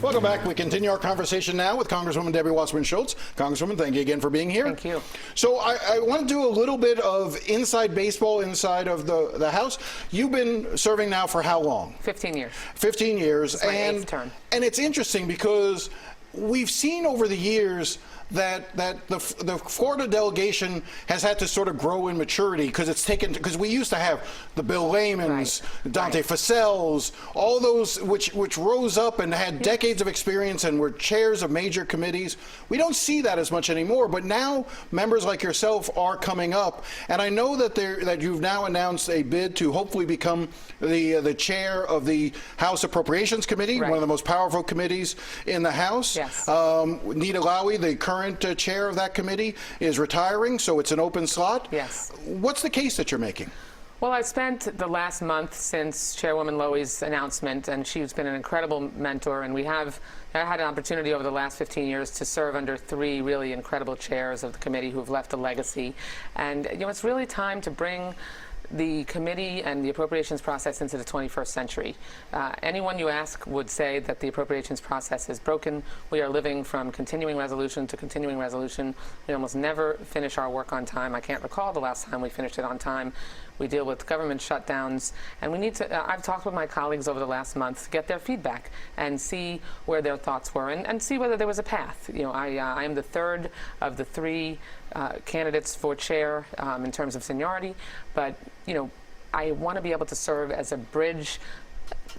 Welcome back. We continue our conversation now with Congresswoman Debbie Wasserman Schultz. Congresswoman, thank you again for being here. Thank you. So I want to do a little bit of inside baseball inside of the House. You've been serving now for how long? 15 years. 15 years. It's my 8th term. And it's interesting because we've seen over the years that the Florida delegation has had to sort of grow in maturity because we used to have the Bill Laymans, Dante Fascells, all those which rose up and had decades of experience and were chairs of major committees. We don't see that as much anymore, but now members like yourself are coming up, and I know that you've now announced a bid to hopefully become the chair of the House Appropriations Committee, one of the most powerful committees in the House. Yes. Nita Lowey, the current chair of that committee, is retiring, so it's an open slot. Yes. What's the case that you're making? Well, I spent the last month since Chairwoman Lowey's announcement, and she's been an incredible mentor, and I had an opportunity over the last 15 years to serve under 3 really incredible chairs of the committee who have left a legacy. And it's really time to bring the committee and the appropriations process into the 21st century. Anyone you ask would say that the appropriations process is broken. We are living from continuing resolution to continuing resolution. We almost never finish our work on time. I can't recall the last time we finished it on time. We deal with government shutdowns, and we need to, I've talked with my colleagues over the last month to get their feedback and see where their thoughts were and see whether there was a path. I am the 3rd of the 3 candidates for chair in terms of seniority, but I want to be able to serve as a bridge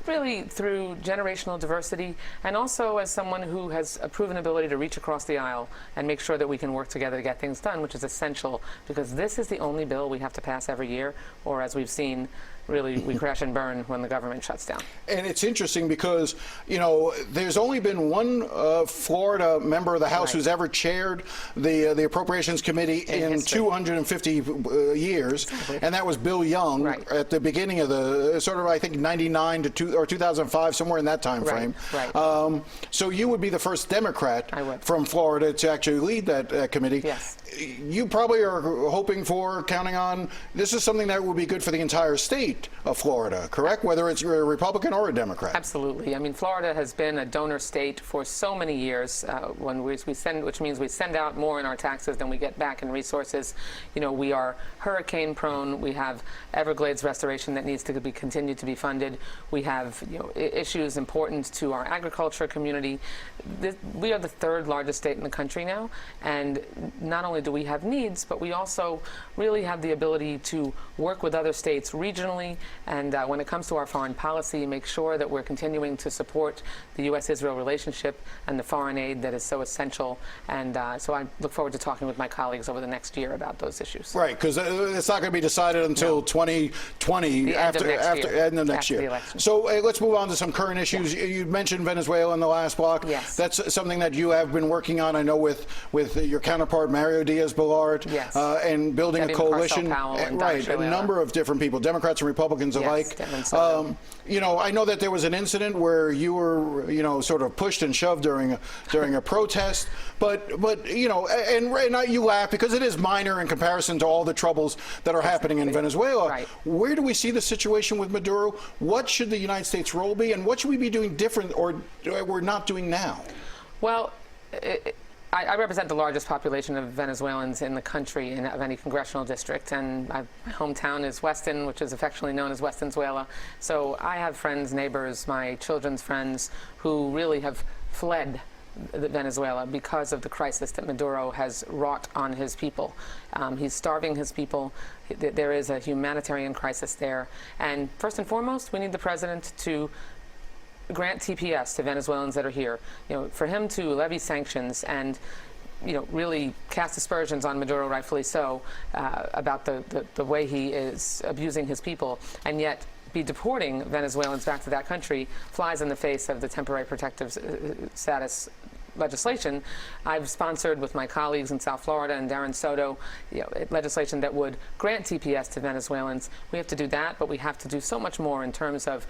really through generational diversity, and also as someone who has a proven ability to reach across the aisle and make sure that we can work together to get things done, which is essential, because this is the only bill we have to pass every year, or as we've seen, really, we crash and burn when the government shuts down. And it's interesting because, there's only been one Florida member of the House who's ever chaired the Appropriations Committee in 250 years, and that was Bill Young at the beginning of the I think 99 to 2005, somewhere in that time frame. So you would be the first Democrat from Florida to actually lead that committee. Yes. You probably are counting on, this is something that would be good for the entire state of Florida, correct? Whether it's a Republican or a Democrat. Absolutely. I mean, Florida has been a donor state for so many years, which means we send out more in our taxes than we get back in resources. We are hurricane prone. We have Everglades restoration that needs to be continued to be funded. We have issues important to our agriculture community. We are the 3rd largest state in the country now, and not only do we have needs, but we also really have the ability to work with other states regionally, and when it comes to our foreign policy, make sure that we're continuing to support the U.S.-Israel relationship and the foreign aid that is so essential. And so I look forward to talking with my colleagues over the next year about those issues. Right, because it's not going to be decided until 2020, after end of next year. So let's move on to some current issues. Yes. You mentioned Venezuela in the last block. Yes. That's something that you have been working on, I know, with your counterpart Mario Diaz-Balart, and building a coalition. A number of different people, Democrats and Republicans alike. I know that there was an incident where you were, sort of pushed and shoved during a protest, but you laugh because it is minor in comparison to all the troubles that are happening in Venezuela. Where do we see the situation with Maduro? What should the United States role be, and what should we be doing different or we're not doing now? Well, I represent the largest population of Venezuelans in the country of any congressional district, and my hometown is Weston, which is affectionately known as Westonzuela. So I have friends, neighbors, my children's friends who really have fled Venezuela because of the crisis that Maduro has wrought on his people. He's starving his people. There is a humanitarian crisis there. And first and foremost, we need the president to grant TPS to Venezuelans that are here. For him to levy sanctions and really cast aspersions on Maduro, rightfully so, about the way he is abusing his people, and yet be deporting Venezuelans back to that country flies in the face of the temporary protective status legislation. I've sponsored with my colleagues in South Florida and Darren Soto, legislation that would grant TPS to Venezuelans. We have to do that, but we have to do so much more in terms of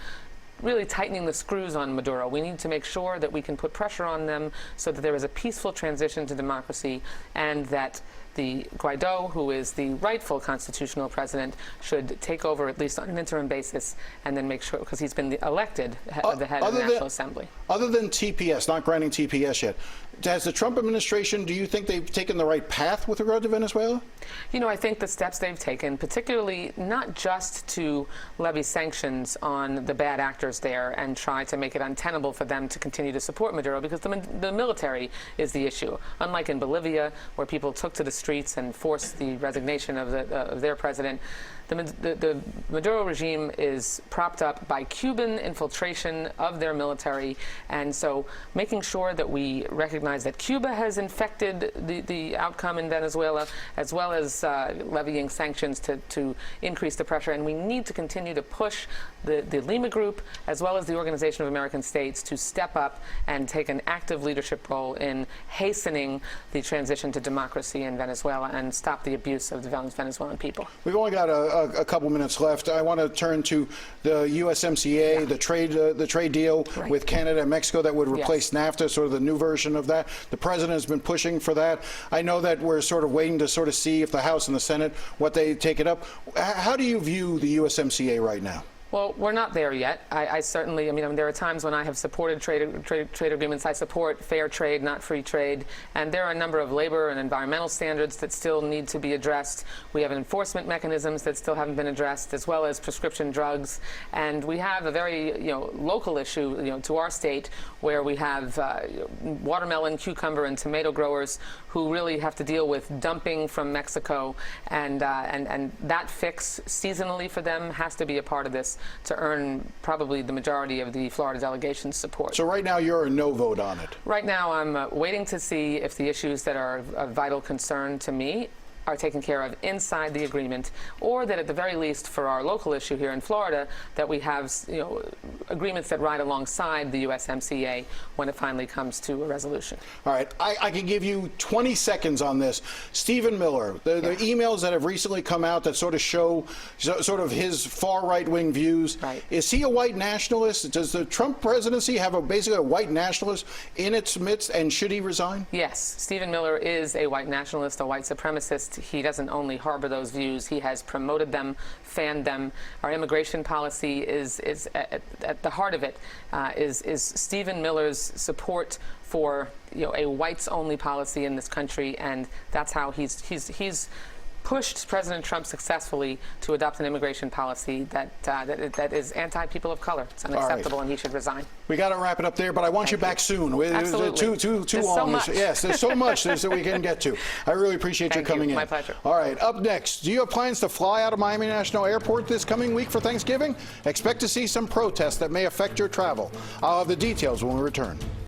really tightening the screws on Maduro. We need to make sure that we can put pressure on them so that there is a peaceful transition to democracy, and that the Guaido, who is the rightful constitutional president, should take over at least on an interim basis, and then make sure, because he's been elected the head of the National Assembly. Other than TPS, not granting TPS yet, has the Trump administration, do you think they've taken the right path with regard to Venezuela? You know, I think the steps they've taken, particularly not just to levy sanctions on the bad actors there and try to make it untenable for them to continue to support Maduro, because the military is the issue. Unlike in Bolivia, where people took to the streets and forced the resignation of their president, the Maduro regime is propped up by Cuban infiltration of their military, and so making sure that we recognize that Cuba has infected the outcome in Venezuela, as well as levying sanctions to increase the pressure. And we need to continue to push the Lima Group, as well as the Organization of American States, to step up and take an active leadership role in hastening the transition to democracy in Venezuela and stop the abuse of the Venezuelan people. We've only got a couple minutes left. I want to turn to the USMCA, the trade deal with Canada and Mexico that would replace NAFTA, sort of the new version of that. The president has been pushing for that. I know that we're sort of waiting to sort of see if the House and the Senate, what they take it up. How do you view the USMCA right now? Well, we're not there yet. I certainly, I mean, there are times when I have supported trade agreements. I support fair trade, not free trade. And there are a number of labor and environmental standards that still need to be addressed. We have enforcement mechanisms that still haven't been addressed, as well as prescription drugs. And we have a very, local issue, to our state, where we have watermelon, cucumber, and tomato growers who really have to deal with dumping from Mexico. And that fix seasonally for them has to be a part of this to earn probably the majority of the Florida delegation's support. So right now you're a no vote on it? Right now I'm waiting to see if the issues that are of vital concern to me are taken care of inside the agreement, or that at the very least for our local issue here in Florida, that we have agreements that ride alongside the USMCA when it finally comes to a resolution. All right, I can give you 20 seconds on this. Stephen Miller, the emails that have recently come out that sort of show sort of his far right-wing views. Right. Is he a white nationalist? Does the Trump presidency have basically a white nationalist in its midst, and should he resign? Yes, Stephen Miller is a white nationalist, a white supremacist. He doesn't only harbor those views, he has promoted them, fanned them. Our immigration policy is at the heart of it, is Stephen Miller's support for a whites-only policy in this country, and that's how he's pushed President Trump successfully to adopt an immigration policy that is anti-people of color. It's unacceptable, and he should resign. We got to wrap it up there, but I want you back soon. Absolutely. Too There's long. So much. Yes, there's so much that we can get to. I really appreciate you coming in. My pleasure. All right, up next, do you have plans to fly out of Miami National Airport this coming week for Thanksgiving? Expect to see some protests that may affect your travel. I'll have the details when we return.